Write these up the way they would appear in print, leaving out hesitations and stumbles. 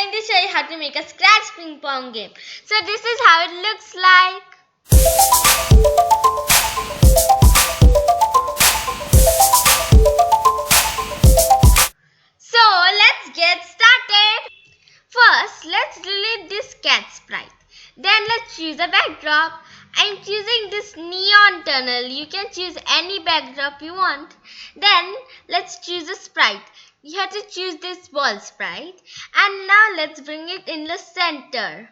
going to show you how to make a scratch ping pong game. So this is how it looks like. So let's get started. First, let's delete this cat sprite. Then let's choose a backdrop. I'm choosing this neon tunnel. You can choose any backdrop you want. Then let's choose a sprite. You have to choose this ball sprite. And now let's bring it in the center.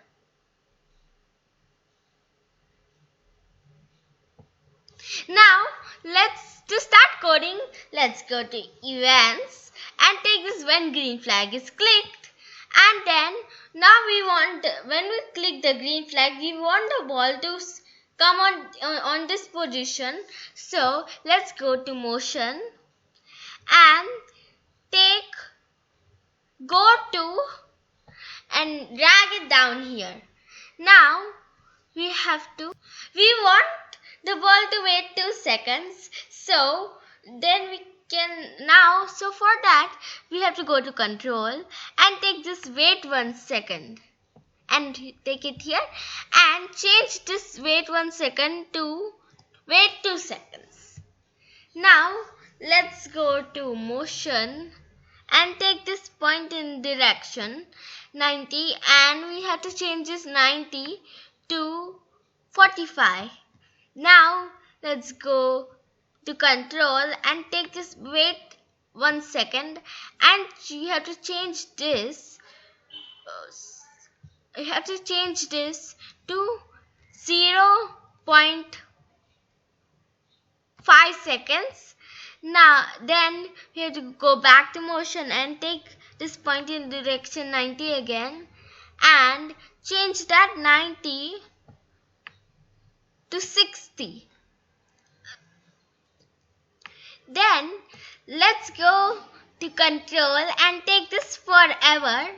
Now to start coding, let's go to events and take this when green flag is clicked. And then now when we click the green flag, we want the ball to come on this position. So let's go to motion and go to and drag it down here. Now we want the ball to wait 2 seconds. So for that we have to go to control and take this wait 1 second and take it here and change this wait 1 second to wait 2 seconds. Now let's go to motion and take this point in direction 90 and we have to change this 90 to 45. Now let's go to control and take this wait 1 second and you have to change this to 0.5 seconds. Now then we have to go back to motion and take this point in direction 90 again and change that 90 to 60. Then let's go to control and take this forever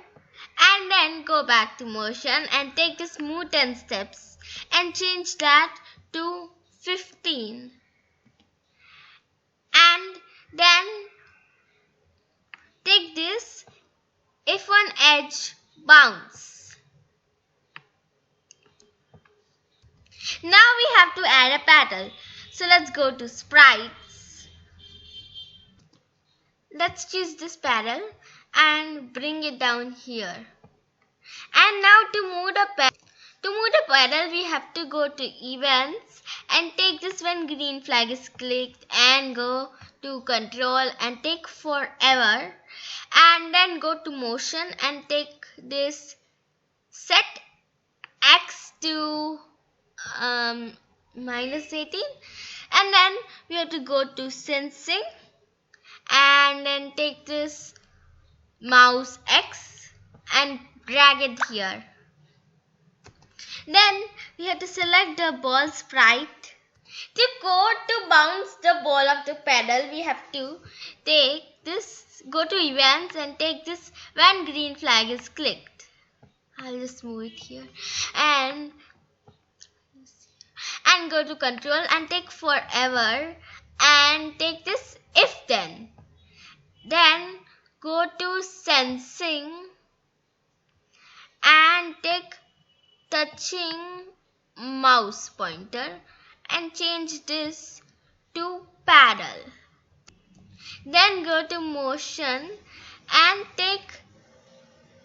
and then go back to motion and take this move 10 steps and change that to 15. And then take this if one edge bounce. Now we have to add a paddle. So let's go to sprites. Let's choose this paddle and bring it down here. And now to move the paddle we have to go to events and take this when green flag is clicked and go to control and take forever and then go to motion and take this set x to -18 and then we have to go to sensing and then take this mouse X and drag it here. Then we have to select the ball sprite. To bounce the ball of the paddle, we have to go to events and take this when green flag is clicked. I'll just move it here and go to control and take forever and take this if then. Then go to sensing and take touching mouse pointer and change this to paddle. Then go to motion and take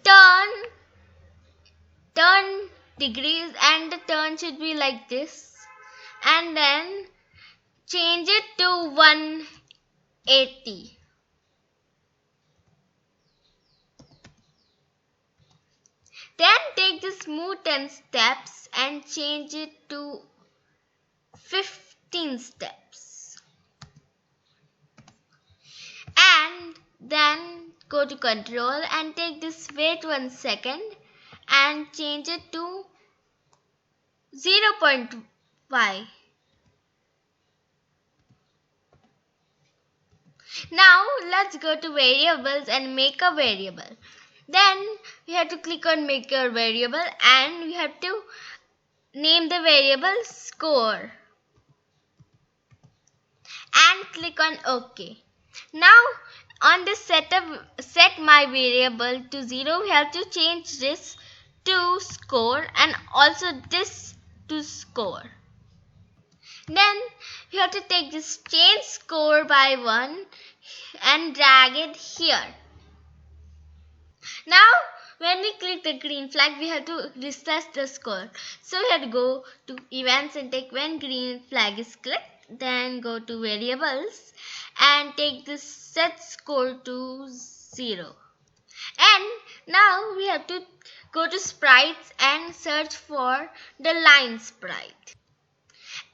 turn degrees and the turn should be like this and then change it to 180. Then take this move 10 steps and change it to 15 steps. And then go to control and take this wait 1 second and change it to 0.5. Now let's go to variables and make a variable. Then we have to click on make your variable and we have to name the variable score and click on OK. Now on this set my variable to 0, we have to change this to score and also this to score. Then we have to take this change score by 1 and drag it here. Now when we click the green flag, we have to reset the score. So we have to go to events and take when green flag is clicked. Then go to variables and take this set score to 0. And now we have to go to sprites and search for the line sprite.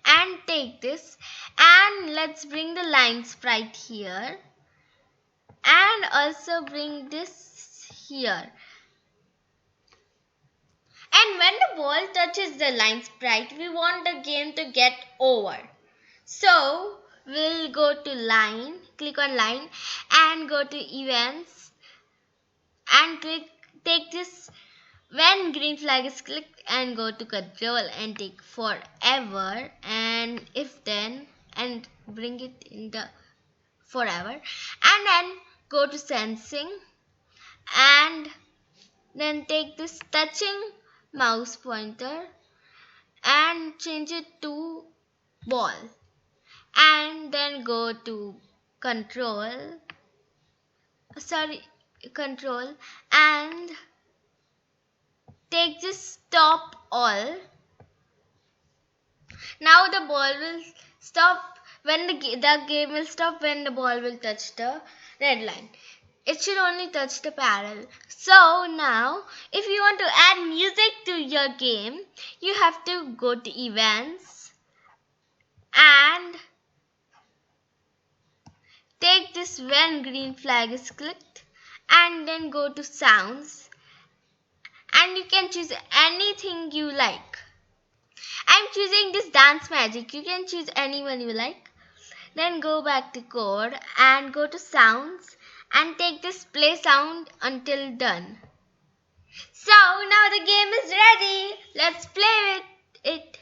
And take this and let's bring the line sprite here. And also bring this here. And when the ball touches the line sprite, we want the game to get over. So we'll go to line, click on line and go to events and take this when green flag is clicked and go to control and take forever and if then and bring it in the forever and then go to sensing and then take this touching mouse pointer and change it to ball and then go to control and take this stop all. Now the ball will stop when the game will stop when the ball will touch the red line. It should only touch the parallel. So now if you want to add music to your game, you have to go to events and take this when green flag is clicked and then go to sounds and you can choose anything you like. I'm choosing this dance magic. You can choose anyone you like. Then go back to code and go to sounds and take this play sound until done. So now the game is ready. Let's play with it.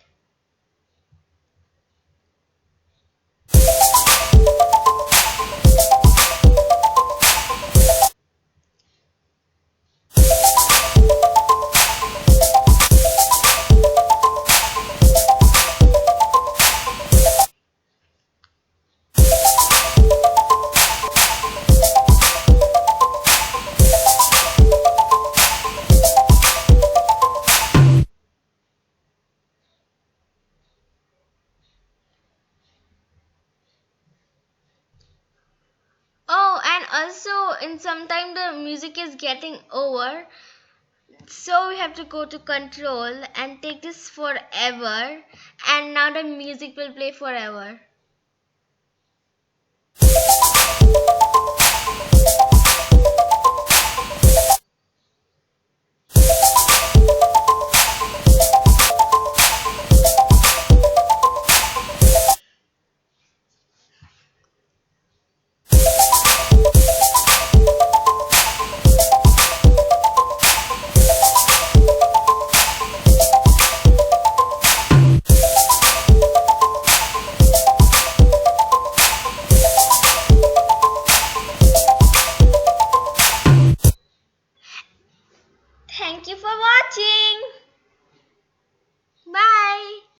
Oh, and also in some time the music is getting over. So we have to go to control and take this forever and now the music will play forever.